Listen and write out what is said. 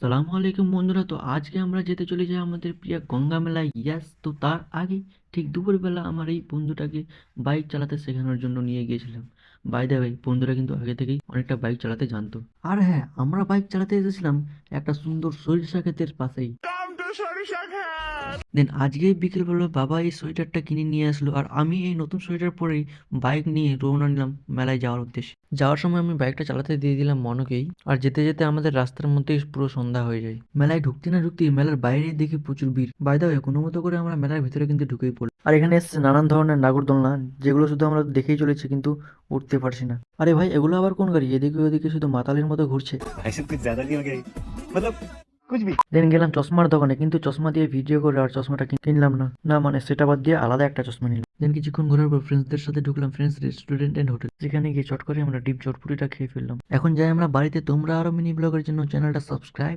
সালামু আলাইকুম বন্ধুরা। তো আজকে আমরা যেতে চলেছি আমাদের প্রিয় গঙ্গা মেলায়। ইয়াস, তো তার আগে ঠিক দুপুরবেলা আমার এই বন্ধুটাকে বাইক চালাতে শেখানোর জন্য নিয়ে গিয়েছিলাম। বাই দ্য ওয়ে, বন্ধুরা কিন্তু আগে থেকেই অনেকটা বাইক চালাতে জানতো। আর হ্যাঁ, আমরা বাইক চালাতে এসেছিলাম একটা সুন্দর সরিষা ক্ষেতের পাশেই। দেন আজকেই বিকেলবেলা বাবা এই সোয়েটারটা কিনে নিয়ে আসলো, আর আমি এই নতুন সোয়েটার পরেই বাইক নিয়ে রওনা নিলাম মেলায় যাওয়ার উদ্দেশ্যে। যাওয়ার সময় আমি বাইকটা চালাতে দিয়ে দিলাম মনকেই, আর যেতে যেতে আমাদের রাস্তার মধ্যেই পুরো সন্ধ্যা হয়ে যায়। মেলায় ঢুকতে না ঢুকতেই মেলার বাইরে দেখি প্রচুর ভিড়। বাই দ্য ওয়ে, কোনো মতো করে আমরা মেলার ভিতরে কিন্তু ঢুকেই পড়লাম। আর এখানে এসছে নানান ধরনের নাগরদোলনা, যেগুলো শুধু আমরা দেখেই চলেছি কিন্তু উঠতে পারছি না। আরে ভাই, এগুলো আবার কোন গাড়ি? এদিকে ওদিকে শুধু মাতালের মতো ঘুরছে। भाई साहब कुछ ज्यादा नहीं हो गया ये? मतलब कुछ भी। দেন গেলাম চশমার দোকানে, কিন্তু চশমা দিয়ে ভিডিও করে আর চশমাটা কিনলাম না। না মানে সেটা বাদ দিয়ে আলাদা একটা চশমা নিলাম। দেন কিছুক্ষণ ঘোরার পর ফ্রেন্ডসদের সাথে ঢুকলাম ফ্রেন্ডস রেস্টুরেন্ট এন্ড হোটেল, যেখানে গিয়ে চট করে আমরা ডিপ চটপুরিটা খেয়ে ফেললাম। এখন যাই আমরা বাড়িতে। তোমরা আরো মিনি ব্লগের জন্য চ্যানেলটা সাবস্ক্রাইব